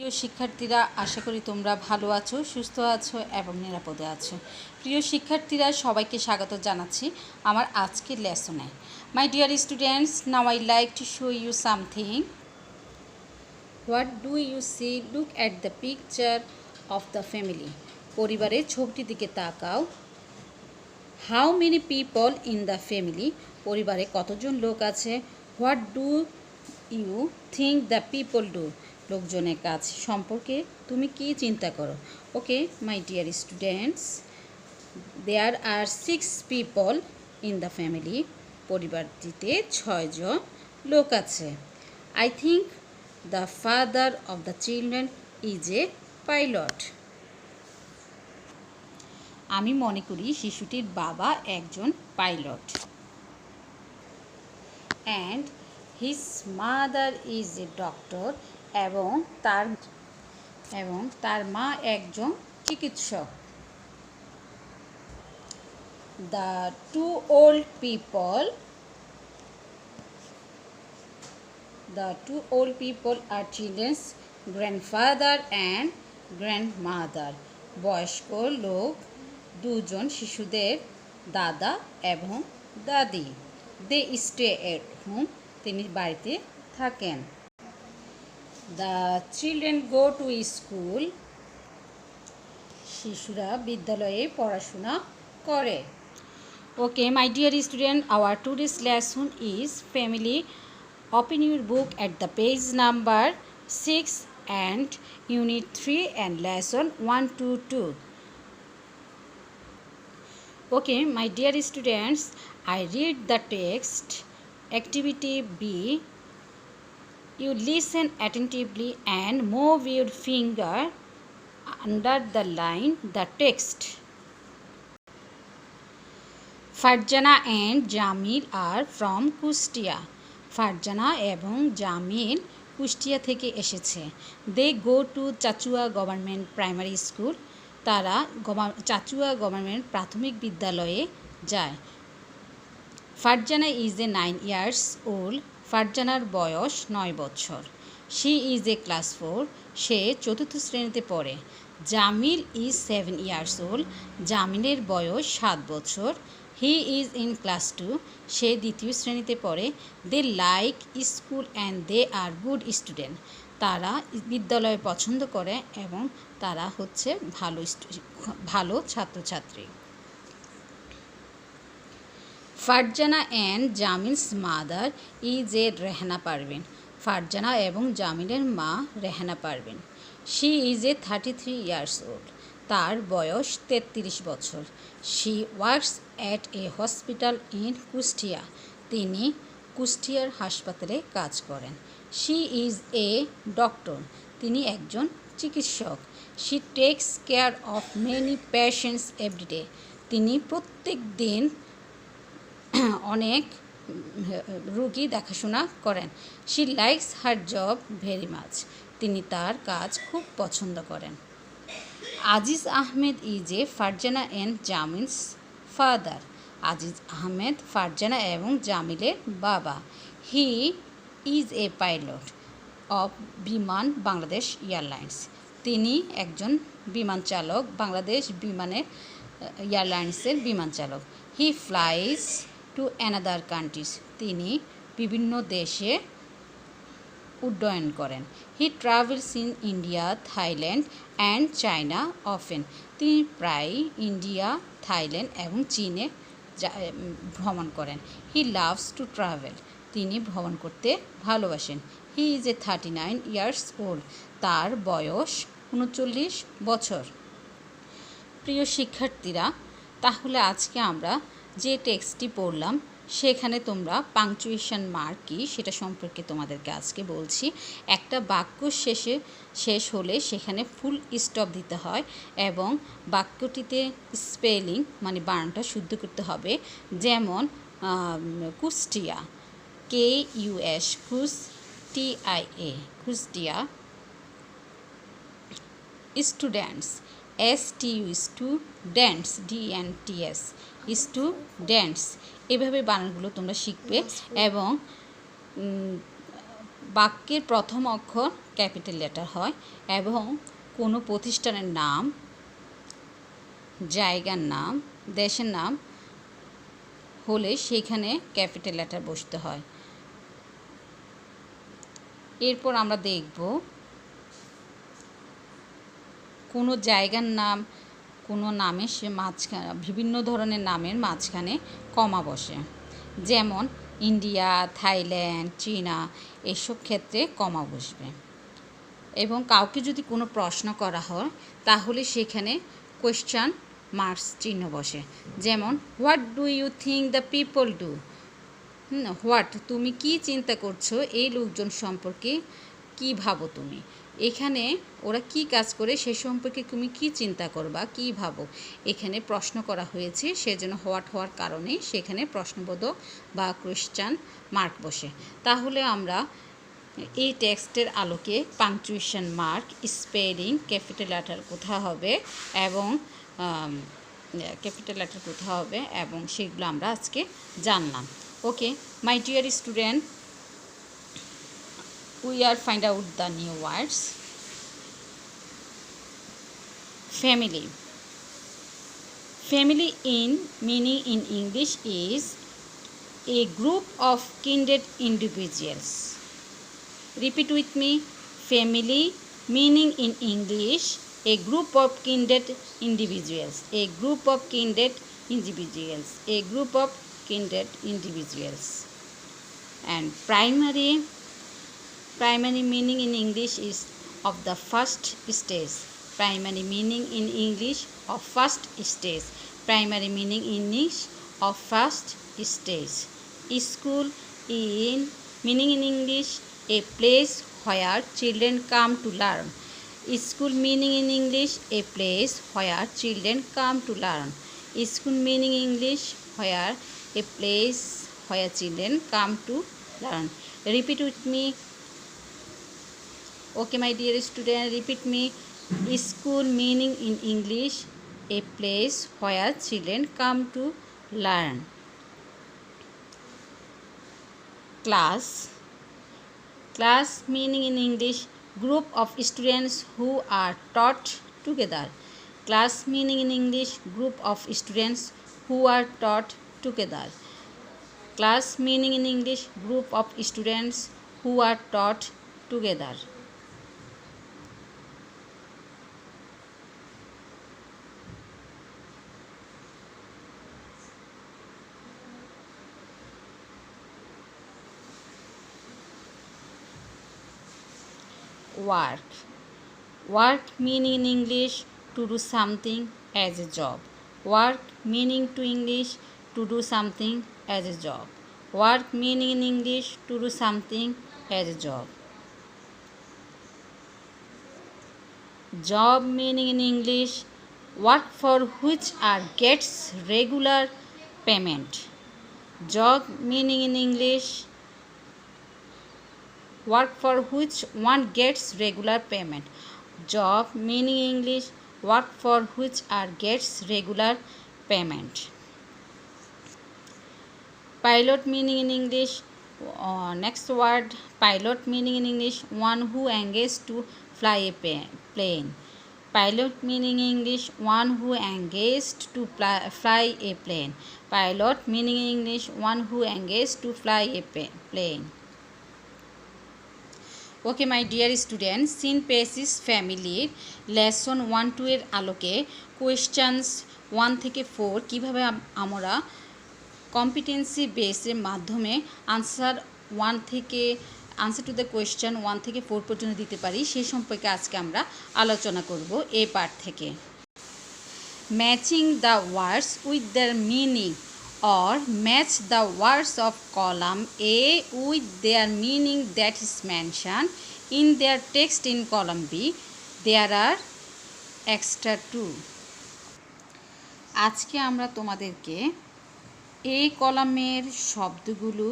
প্রিয় শিক্ষার্থীরা, আশা করি তোমরা ভালো আছো, সুস্থ আছো এবং নিরাপদে আছো। প্রিয় শিক্ষার্থীরা, সবাইকে স্বাগত জানাচ্ছি আমার আজকের লেসনে। My dear students, now I like to show you something. What do you see? Look at the picture of the family. পরিবারের ছবিটির দিকে তাকাও। How many people in the family? পরিবারে কতজন লোক আছে? What do you think the people do? লোকজনের কাজ সম্পর্কে তুমি কি চিন্তা করো? Okay my dear students, there are 6 people in the family. পরিবারটিতে 6 জন লোক আছে। I think the father of the children is a pilot. আমি মনে করি শিশুটির বাবা একজন পাইলট। And his mother is a doctor. এবং তার মা একজন চিকিৎসক। The two old people are children's grandfather and grandmother. বয়স্ক লোক দুজন শিশুদের দাদা এবং দাদি। They stay at home. তিনি বাড়িতে থাকেন। The children go to school. শিশুরা বিদ্যালয়ে পড়াশোনা করে। Okay my dear student, our today's lesson is family. Open your book at the page number 6 and unit 3 and lesson 1 to 2. Okay my dear students, I read the text. Activity B. You listen attentively and move your finger underline the text. Farjana and Jamil are from Kustia. Farzana এবং জামিল কুষ্টিয়া থেকে এসেছে। They go to Chachua government primary school. তারা Chachua government প্রাথমিক বিদ্যালয়ে যায়। Farzana is a 9 years old. ফারজানার বয়স 9 বছর। She is a class 4. সে 4th শ্রেণীতে পড়ে। Jamil is 7 years old. জামিলের বয়স 7 বছর। He is in class 2. সে 2য় শ্রেণীতে পড়ে। They like school and they are good student. তারা বিদ্যালয় পছন্দ করে এবং তারা হচ্ছে ভালো ছাত্রছাত্রী। Farzana and Jamil's mother is a Rehana Parvin. Farzana এবং জামিলের মা Rehana Parvin. She is a 33 years old. তার বয়স 33 বছর। She works at a hospital in Kushtia. তিনি কুষ্টিয়ার হাসপাতালে কাজ করেন। She is a doctor. তিনি একজন চিকিৎসক। She takes care of many patients everyday. তিনি প্রত্যেক দিন অনেক রোগী দেখাশোনা করেন। She likes her job very much. তিনি তার কাজ খুব পছন্দ করেন। Aziz Ahmed is a Farzana and Jamil's father. Aziz Ahmed Farzana এবং জামিলের বাবা। He is a pilot of Biman Bangladesh airlines. তিনি একজন বিমান চালক, বাংলাদেশ এয়ারলাইন্সের বিমান চালক। He flies to another countries. তিনি বিভিন্ন দেশে উড্ডয়ন করেন। He travels in India, Thailand and China often. তিনি প্রায় ইন্ডিয়া, থাইল্যান্ড এবং চীনে ভ্রমণ করেন। He loves to travel. তিনি ভ্রমণ করতে ভালোবাসেন। He is a 39 years old. তার বয়স 39 বছর। প্রিয় শিক্ষার্থীরা, তাহলে আজকে আমরা যে টেক্সটটি পড়লাম সেখানে তোমরা পাংচুয়েশন মার্ক কী সেটা সম্পর্কে তোমাদেরকে আজকে বলছি। একটা বাক্য শেষ হলে সেখানে ফুল স্টপ দিতে হয় এবং বাক্যটিতে স্পেলিং মানে বানানটা শুদ্ধ করতে হবে। যেমন Kushtia, KUS, TIA, Kushtia. Students, STU, DENTS, students. এভাবে বানানগুলো তোমরা শিখবে এবং বাক্যের প্রথম অক্ষর ক্যাপিটাল লেটার হয় এবং কোনো প্রতিষ্ঠানের নাম, জায়গার নাম, দেশের নাম হলে সেইখানে ক্যাপিটাল লেটার বসতে হয়। এরপর আমরা দেখব কোনো জায়গার নাম, কোনো নামের মাঝখানে, বিভিন্ন ধরনের নামের মাঝখানে কমা বসে, যেমন ইন্ডিয়া, থাইল্যান্ড, চীনা, এসব ক্ষেত্রে কমা বসবে। এবং কাউকে যদি কোনো প্রশ্ন করা হয় তাহলে সেখানে কোয়েশ্চান মার্কস চিহ্ন বসে, যেমন what do you think the people do. What, তুমি কি চিন্তা করছো এই লোকজন সম্পর্কে, কি ভাবো তুমি। এখানে ওরা কি কাজ করে সে সম্পর্কে তুমি কি চিন্তা করবা, কি ভাবো, এখানে প্রশ্ন করা হয়েছে, সেজন্য হোয়াট হওয়ার কারণে সেখানে প্রশ্নবোধক বা কোয়েশ্চান মার্ক বসে। তাহলে আমরা এই টেক্সটের আলোকে punctuation mark, spelling, capital letter কোথায় হবে এবং সেগুলো আমরা আজকে জানলাম। Okay my dear student, we are find out the new words. Family. Family in meaning in English is a group of kindred individuals. Repeat with me. Family meaning in English, a group of kindred individuals. A group of kindred individuals. A group of kindred individuals. And primary meaning in English is of the first stage. Primary meaning in English of first stage. Primary meaning in English of first stage. School in meaning in English, a place where children come to learn. School meaning in English, a place where children come to learn. School meaning in English, where a place where children come to learn. Repeat with me. Okay my dear student, repeat me. School meaning in English, a place where children come to learn. Class meaning in English, group of students who are taught together. Class meaning in English, group of students who are taught together. Class meaning in English, group of students who are taught together. Work meaning in English, to do something as a job. Work meaning to English, to do something as a job. Work meaning in English, to do something as a job. Job meaning in English, work for which gets regular payment. Job meaning in English, work for which one gets regular payment. Job meaning in English, work for which gets regular payment. Pilot meaning in English, next word, pilot meaning in English, one who engaged to fly a plane. Pilot meaning in English, one who engaged to fly a plane. Pilot meaning in English, one who engaged to fly a plane. Okay my dear student, সিন পেসিস ফ্যামিলির lesson 1-2 এর আলোকে কোয়েশ্চানস 1 থেকে 4 কীভাবে আমরা competency বেসের মাধ্যমে আনসার টু দ্য কোয়েশ্চান 1 থেকে 4 পর্যন্ত দিতে পারি সেই সম্পর্কে আজকে আমরা আলোচনা করব এই পার্ট থেকে। Matching the words with their meaning or match the words of column A with their meaning that is mentioned in their text in column B. There are extra 2. আজকে আমরা তোমাদেরকে A কলামের শব্দগুলো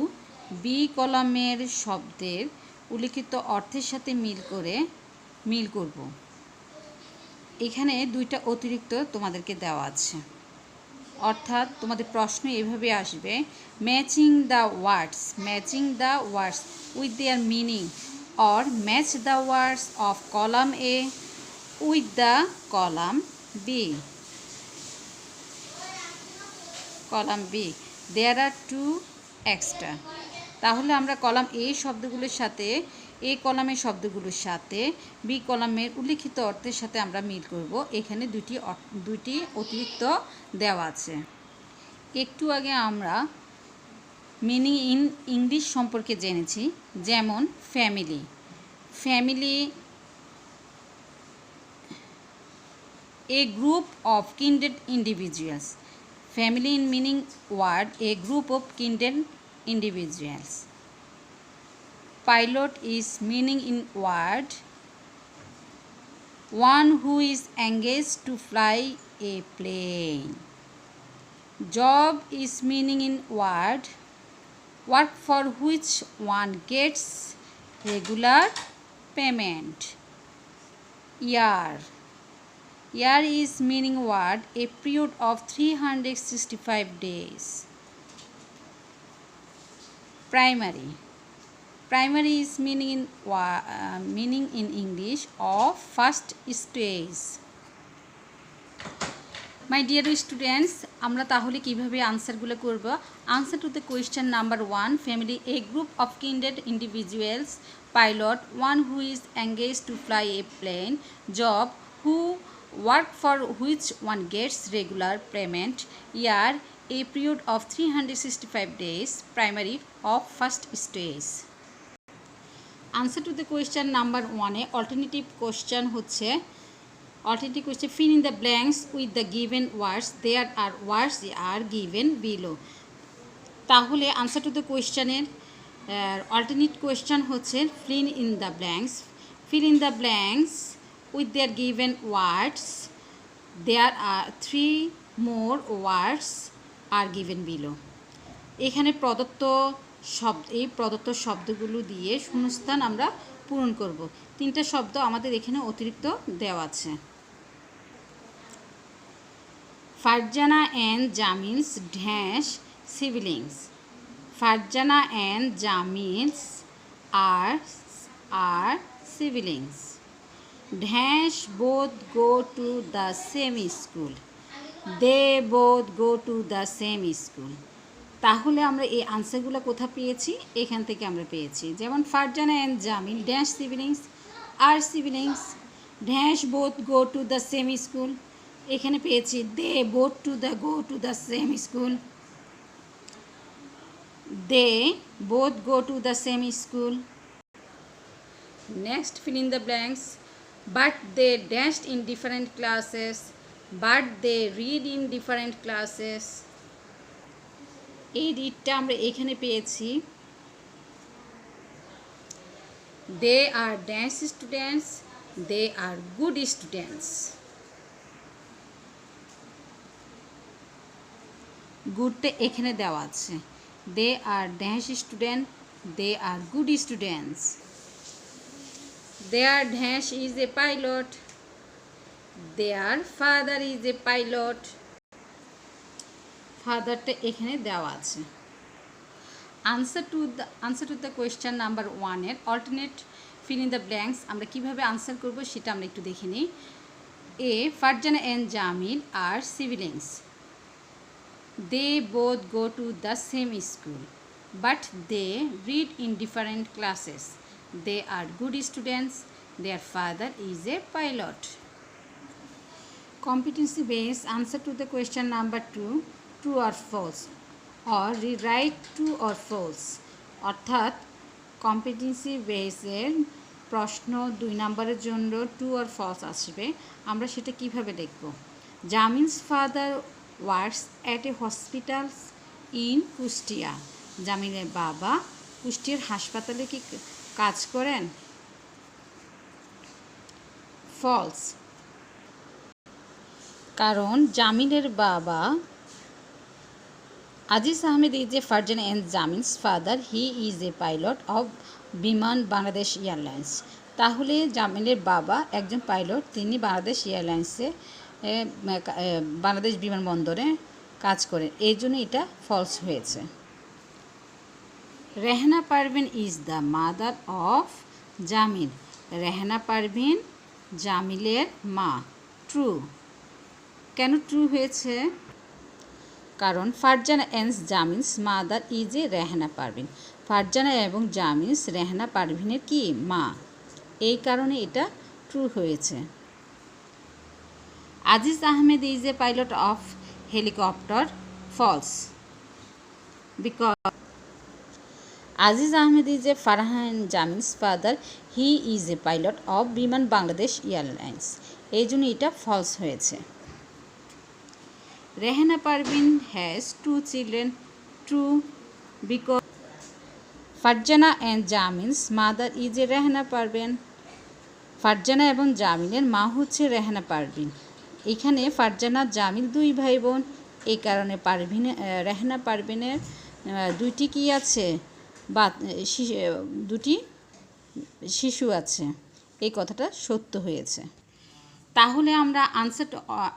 B কলামের শব্দের উল্লিখিত অর্থের সাথে মিল করব। এখানে 2টা অতিরিক্ত তোমাদেরকে দেওয়া আছে, অর্থাৎ তোমাদের প্রশ্ন এভাবে আসবে, matching the words with their meaning or match the words of column A with the column B. Column B. There are two extra. তাহলে আমরা কলাম A শব্দগুলোর সাথে A কলামের শব্দগুলোর সাথে B কলামের উল্লিখিত অর্থের সাথে আমরা মিল করব। এখানে দুটি অতিরিক্ত দেওয়া আছে। একটু আগে আমরা মিনিং ইন ইংলিশ সম্পর্কে জেনেছি, যেমন family. Family a group of kindred individuals. Family in meaning word a group of kindred individuals. Pilot is meaning in word one who is engaged to fly a plane. Job is meaning in word work for which one gets regular payment. Year. Year is meaning word a period of 365 days. Primary. Primary is meaning in English of first stage. My dear students, আমরা তাহলে কিভাবে আনসারগুলো করব? Answer to the question number 1, family a group of kindred individuals. Pilot, one who is engaged to fly a plane. Job, who work for which one gets regular payment. Year, a period of 365 days. Primary of first stage. Answer to the question number 1 A alternative question হচ্ছে alternative question fill in the blanks with the given words. There are words are given below. তাহলে answer to the question এর alternate question হচ্ছে fill in the blanks. Fill in the blanks with their given words. There are 3 more words are given below. এখানে প্রদত্ত শব্দগুলো দিয়ে শূন্যস্থান আমরা পূরণ করব। 3টা শব্দ আমাদের এখানে অতিরিক্ত দেওয়া আছে। Farzana and Jamil's dash siblings. Farzana and Jamil's are siblings. Dash both go to the same school. They both go to the same school. তাহলে আমরা এই আনসারগুলো কোথা পেয়েছি? এখান থেকে আমরা পেয়েছি। যেমন Farzana and Jamil dash siblings আর siblings dash both go to the same school. এখানে পেয়েছি they both go to the same school. They both go to the same school. Next, fill in the blanks. But they dashed in different classes. But they read in different classes. এই রিডটা আমরা এখানে পেয়েছি they are dash students. They are good students. গুডটা এখানে দেওয়া আছে they are dash student. They are good students. Their dash is a pilot. Their father is a pilot. ফাদারটা এখানে দেওয়া আছে। Answer to the question number 1 এর alternate fill in the blanks আমরা কিভাবে answer করব সেটা আমরা একটু দেখে নিই। A Farzana and Jamil are siblings. They both go to the same school but they read in different classes. They are good students. Their father is a pilot. Competency based answer to the question number 2, true or false, or rewrite true or false. অর্থাৎ competency বেসের প্রশ্ন 2 নম্বরের জন্য true আর false আসবে। আমরা সেটা কিভাবে দেখব? Jamil's father works at a hospital in Kushtia. জামিলের বাবা কুষ্টিয়ার হাসপাতালে কি কাজ করেন? ফলস, কারণ জামিলের বাবা Aziz Ahmed is a Farzana and Jamil's father he is a pilot of Biman Bangladesh airlines. তাহলে জামিলের বাবা একজন পাইলট, তিনি বাংলাদেশ এয়ারলাইন্সে বাংলাদেশ বিমানবন্দরে কাজ করেন, এই জন্য এটা ফলস হয়েছে। Rehana Parvin is the mother of Jamil, Rehana Parvin জামিলের মা। ট্রু। কেন ট্রু হয়েছে? কারণ Farzana and Jamil's mother is a Rehana Parvin. Farzana এবং জামিলস রেহানা পারভিনের কি মা, এই কারণে এটা ট্রু হয়েছে। Aziz Ahmed is a pilot of helicopter. False. Because Aziz Ahmed is a Farhan Jamil's father, he is a pilot of Biman Bangladesh Airlines, এই জন্য এটা ফলস হয়েছে। Rehana Parvin has 2 children. True. Because Farzana and Jamil's mother is a Rehana Parvin. Farzana এবং জামিলের মা হচ্ছে রেহানা পারভিন। এখানে ফারজানা জামিল 2 ভাই বোন, এই কারণে রেহানা পারভিনের 2টি কি আছে, বা 2টি শিশু আছে, এই কথাটা সত্য হয়েছে। তাহলে আমরা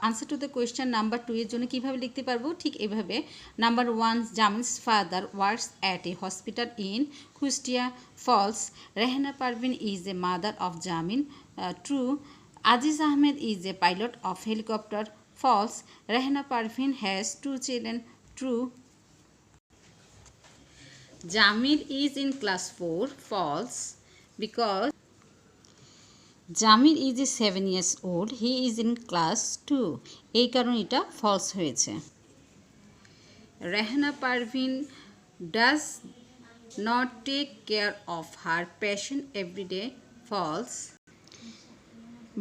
answer to the question number 2 এর জন্য কীভাবে লিখতে পারবো? ঠিক এভাবে। Number 1, Jamil's father works at a hospital in Kushtia. False. Rehana Parvin is a mother of Jamil. True. Aziz Ahmed is a pilot of helicopter. False. Rehana Parvin has 2 children. True. Jamil is in class 4. False. Because Jamil is a 7 years old. He is in class 2. এই কারণে এটা false হয়েছে। Rehana Parvin does not take care of her patient everyday. False.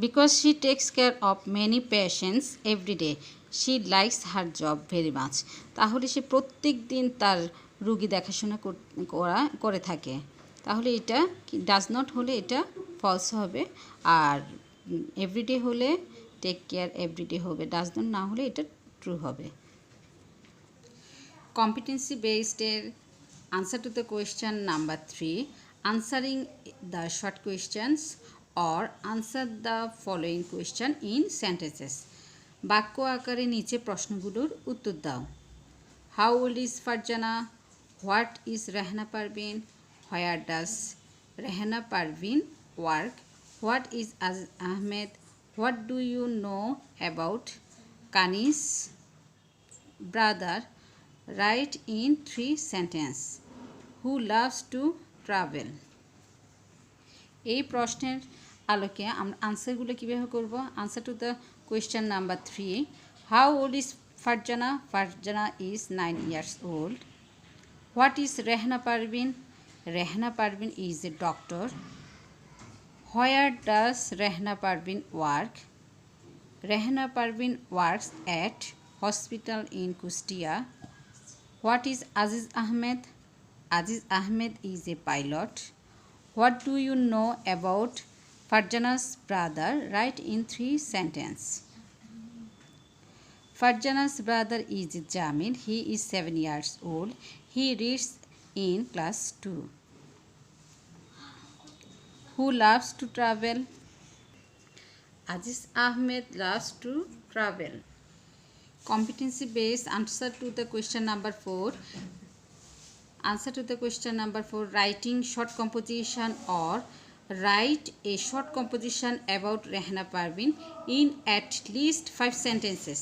Because she takes care of many patients everyday, she likes her job very much. তাহলে সে প্রত্যেক দিন তার রুগী দেখাশোনা করে থাকে। তাহলে এটা ডাজ নট হলে এটা ফলস হবে, আর এভরিডে হলে টেক কেয়ার এভরিডে হবে, ডাজ নট না হলে এটা ট্রু হবে। কম্পিটেন্সি বেসডের answer to the question number 3, answering the short questions or answer the following question in sentences. বাক্য আকারে নিচে প্রশ্নগুলোর উত্তর দাও। How old is Farzana? What is Rehana Parvin? Where does Rehana Parvin work? What is Aziz Ahmed? What do you know about Kanis brother? Write in 3 sentences. Who loves to travel? এই প্রশ্নের আলোকে আমরা আনসারগুলো কীভাবে করব? Answer to the question number 3, how old is Farzana? Farzana is 9 years old. What is Rehana Parvin? Rehana Parvin is a doctor. Where does Rehana Parvin work? Rehana Parvin works at hospital in Kustia. What is Aziz Ahmed? Aziz Ahmed is a pilot. What do you know about Farjana's brother? Write in 3 sentences. Farjana's brother is Jamil. He is 7 years old. He reads in class 2. Who loves to travel? Aziz Ahmed loves to travel. Competency based answer to the question number 4. Answer to the question number 4, writing short composition or write a short composition about Rehana Parvin in at least 5 sentences.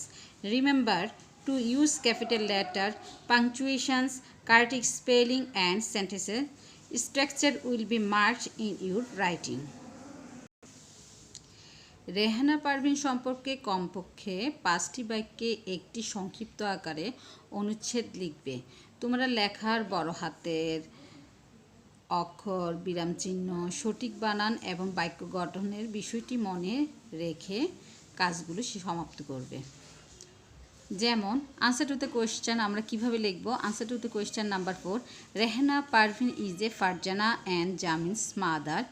Remember to use capital letter, punctuations, correct spelling and sentences. Structure will be marked in your writing. Rehana Parvin সম্পর্কে কমপক্ষে 5টি বাক্যে একটি সংক্ষিপ্ত আকারে অনুচ্ছেদ লিখবে। তোমরা লেখার বড় হাতের অক্ষর, বিরামচিহ্ন, সঠিক বানান এবং বাক্য গঠনের বিষয়টি মনে রেখে কাজগুলো সমাপ্ত করবে। যেমন আনসার টু দ্য কোয়েশ্চেন আমরা কিভাবে লিখব? Answer to the question number 4, Rehana Parvin is a Farzana and Jamil's mother.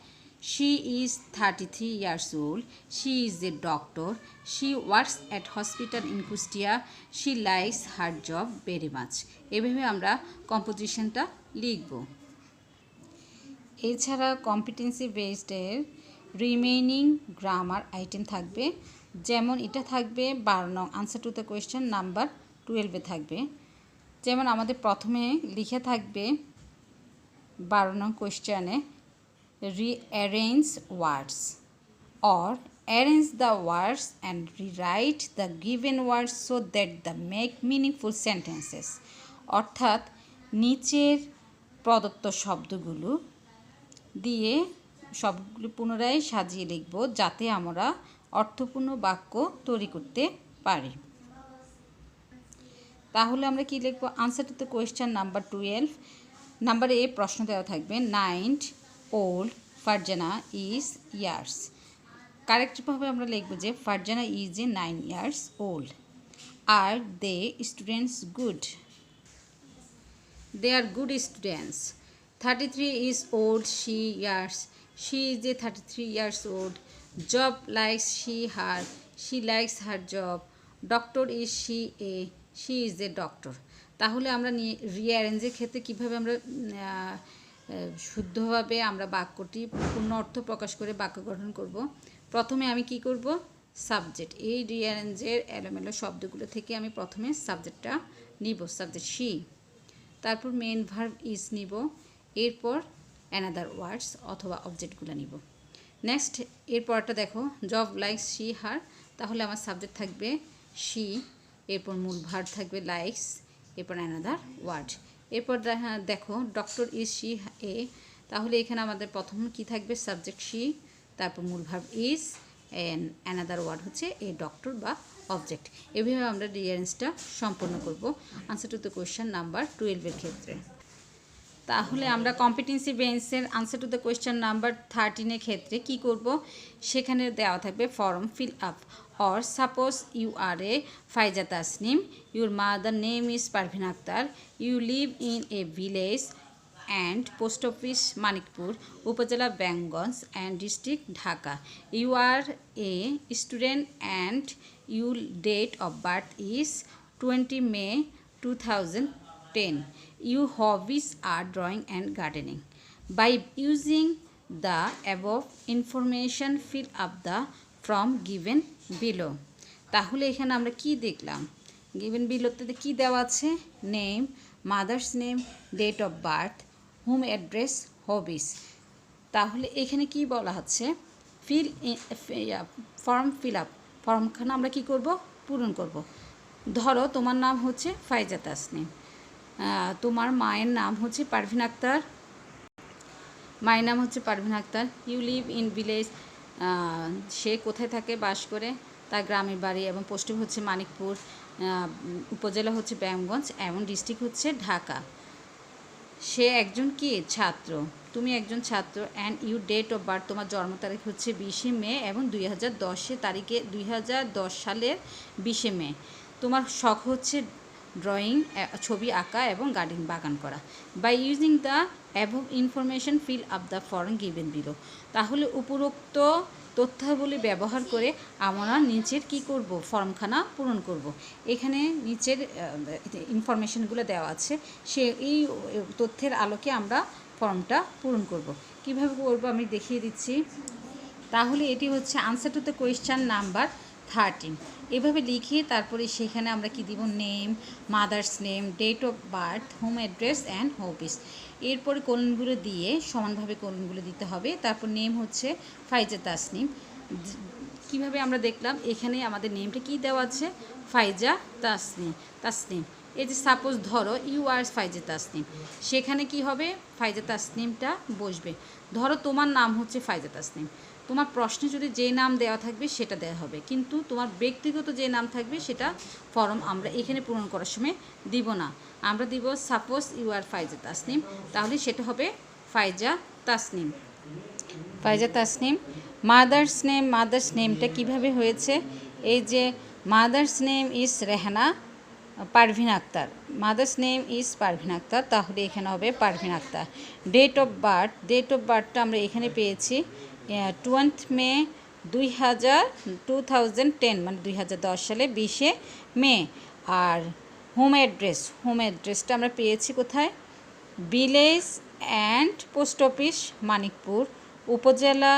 She is 33 years old. She is a doctor. She works at hospital in Kustia. She likes her job very much. এভাবে আমরা কম্পোজিশনটা লিখব। এছাড়া competency বেসডের remaining grammar item থাকবে, যেমন এটা থাকবে 12 নং answer to the question number 12 থাকবে। যেমন আমাদের প্রথমে লিখে থাকবে 12 নং কোয়েশ্চেনে, rearrange words or arrange the words and rewrite the given words so that they make meaningful sentences. অর্থাৎ নিচের প্রদত্ত শব্দগুলো দিয়ে সবগুলো পুনরায় সাজিয়ে লিখব যাতে আমরা অর্থপূর্ণ বাক্য তৈরি করতে পারি। তাহলে আমরা কি লিখব? Answer to the question number 12। Number এ প্রশ্ন দেওয়া থাকবে 9 old ফারজানা ইজ ইয়ার্স। কারেক্টভাবে আমরা লিখব যে Farzana is a 9 years old। আর they students good? They are good students. 33 is old, she years. She is a 33 years old. Job likes she her. She likes her job. Doctor is she a. She is a doctor. তাহলে আমরা রিঅ্যারেঞ্জের ক্ষেত্রে কীভাবে আমরা শুদ্ধভাবে আমরা বাক্যটি পূর্ণ অর্থ প্রকাশ করে বাক্য গঠন করব। প্রথমে আমি কি করব? সাবজেক্ট, এই রিঅ্যারেঞ্জের এলোমেলো শব্দগুলো থেকে আমি প্রথমে সাবজেক্টটা নিব, সাবজেক্ট শি। তারপর মেন ভার্ব ইজ নিব, এরপর অ্যানাদার ওয়ার্ডস অথবা অবজেক্টগুলো নিব। নেক্সট এরপরটা দেখো, জব লাইকস শি হার, তাহলে আমার সাবজেক্ট থাকবে শি, এরপর মূল ভার্ব থাকবে লাইকস, এরপর অ্যানাদার ওয়ার্ড। এরপর দেখো ডক্টর ইজ শি এ, তাহলে এখানে আমাদের প্রথম কি থাকবে? সাবজেক্ট শি, তারপর মূল verb is, and another word হচ্ছে এ ডক্টর বা অবজেক্ট। এভাবে আমরা রিঅ্যারেঞ্জটা সম্পন্ন করব answer to the question number 12 ক্ষেত্রে। তাহলে আমরা কম্পিটেন্সি বেসের answer to the question number 13 ক্ষেত্রে কি করব? সেখানে দেওয়া থাকবে form fill up. or suppose you are a Faiza Tasnim, your mother name is Parveen Akhtar, you live in a village and post office Manikpur, Upazila Bangons and district Dhaka. You are a student and your date of birth is 20 May 2010. Your hobbies are drawing and gardening. By using the above information, fill up the form given below. তাহলে এখানে আমরা কি দেখলাম? Given বিলোতে কি দেওয়া আছে? Name, mother's name, date of birth, home address, hobbies. তাহলে এখানে কি বলা হচ্ছে? ফর্ম ফিল আপ, ফর্মখানে আমরা কি করব? পূরণ করব। ধরো তোমার নাম হচ্ছে ফাইজা তাসনিম, তোমার মায়ের নাম হচ্ছে পারভিন আক্তার, মায়ের নাম হচ্ছে Parvin Akter. You live in village, সে কোথায় থাকে? বাস করে, তার গ্রামের বাড়ি, এবং পোস্ট হচ্ছে মানিকপুর, উপজেলা হচ্ছে ব্যায়ামগঞ্জ, এবং ডিস্ট্রিক্ট হচ্ছে ঢাকা। সে একজন কি? ছাত্র, তুমি একজন ছাত্র। And you date of birth, তোমার জন্ম তারিখ হচ্ছে 20 মে এবং 2010 সালের 20 মে। তোমার শখ হচ্ছে ড্রয়িং, ছবি আঁকা এবং গার্ডেন বাগান করা। By using the above information fill up the form given below. তাহলে উপরোক্ত তথ্যাবলী ব্যবহার করে আমরা নিচের কি করব? ফর্মখানা পূরণ করব। এখানে নিচের ইনফরমেশনগুলো দেওয়া আছে, সে এই তথ্যের আলোকে আমরা ফর্মটা পূরণ করব। কিভাবে করব আমি দেখিয়ে দিচ্ছি। তাহলে এটি হচ্ছে answer to the question number 13। এভাবে লিখে তারপরে সেখানে আমরা কি দিব? Name, mother's name, date of birth, home address and hobbies. এরপরে কোলনগুলো দিয়ে সমানভাবে কোলনগুলো দিতে হবে। তারপর নেম হচ্ছে ফাইজা তাসনিম। কিভাবে আমরা দেখলাম এখানে আমাদের নেমটা কি দেওয়া আছে? ফাইজা তাসনিম। এই যে সাপোজ ধরো ইউ আর ফাইজা তাসনিম, সেখানে কি হবে? ফাইজা তাসনিমটা বসবে। ধরো তোমার নাম হচ্ছে ফাইজা তাসনিম, তোমার প্রশ্নে যদি যে নাম দেওয়া থাকবে সেটা দেওয়া হবে, কিন্তু তোমার ব্যক্তিগত যে নাম থাকবে সেটা ফর্ম আমরা এখানে পূরণ করার সময় দিব না। আমরা দিব সাপোজ ইউ আর ফাইজা তাসনিম, তাহলে সেটা হবে ফাইজা তাসনিম। মাদার্স নেমটা কিভাবে হয়েছে? এই যে mother's name is Rehana Parvin Akter, mother's name is Parvin Akter, তাহলে এখানে হবে পারভিন আক্তার। ডেট অফ বার্থটা আমরা এখানে পেয়েছি 20 মে 2010, মানে 2010 সালে 20 মে। আর হোম অ্যাড্রেসটা আমরা পেয়েছি কোথায়? Village and post office Manikpur, উপজেলা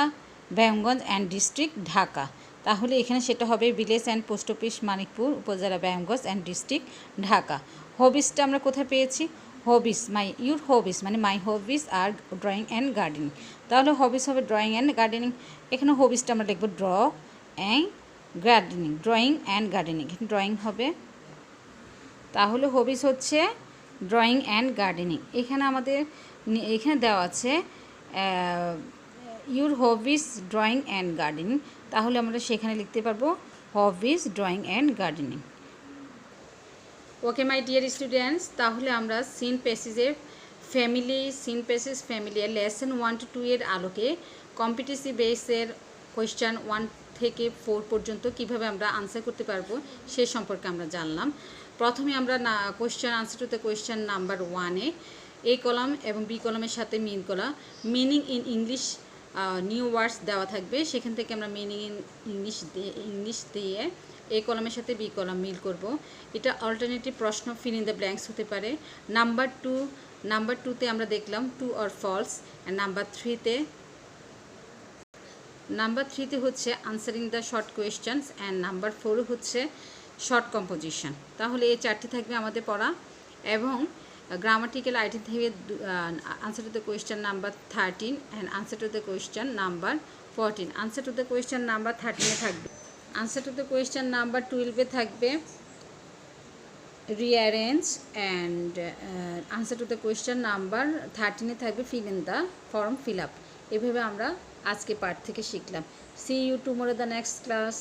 ব্যায়ামগঞ্জ অ্যান্ড ডিস্ট্রিক্ট ঢাকা। তাহলে এখানে সেটা হবে village and post office Manikpur, উপজেলা ব্যায়ামগঞ্জ অ্যান্ড ডিস্ট্রিক্ট ঢাকা। হবিসটা আমরা কোথায় পেয়েছি? হবিস, ইউর হবিস মানে মাই হবিস আর ড্রয়িং অ্যান্ড গার্ডেনিং। তাহলে হবিস হবে ড্রয়িং অ্যান্ড গার্ডেনিং। এখানে হবিসটা আমরা লিখব draw and gardening, drawing and gardening, এখানে ড্রয়িং হবে। তাহলে হবিস হচ্ছে ড্রয়িং অ্যান্ড গার্ডেনিং। এখানে আমাদের এখানে দেওয়া আছে your hobbies drawing and gardening, তাহলে আমরা সেখানে লিখতে পারবো hobbies drawing and gardening. Okay my dear students, তাহলে আমরা সিন প্যাসেজের seen passage familiar lesson 1 to 2 এর আলোকে কম্পিটিটিভ বেসের কোয়েশ্চেন 1 থেকে 4 পর্যন্ত কিভাবে আমরা আনসার করতে পারবো সে সম্পর্কে আমরা জানলাম। প্রথমে আমরা question answer to the question number 1-এ এ কলাম এবং বি কলামের সাথে মিন করা meaning in English new words দেওয়া থাকবে, সেখান থেকে আমরা মিনিং ইন ইংলিশ দিয়ে এ কলামের সাথে বি কলাম মিল করব। এটা অল্টারনেটিভ প্রশ্ন, ফিল ইন দ্য ব্ল্যাঙ্কস হতে পারে। নাম্বার 2-তে আমরা দেখলাম true or false, and number 3-তে হচ্ছে answering the short questions, and number 4 হচ্ছে শর্ট কম্পোজিশন। তাহলে এই 4টি থাকবে আমাদের পড়া, এবং গ্রামাটিক্যাল আইটেম থেকে answer to the question number 13 and answer to the question number 14। Answer to the question number 13-এ থাকবে, answer to the question number 12-এ থাকবে rearrange, and answer to the question number 13-এ থাকবে fill in the form fill up. এভাবে আমরা আজকে part থেকে শিখলাম। See you tomorrow the next class.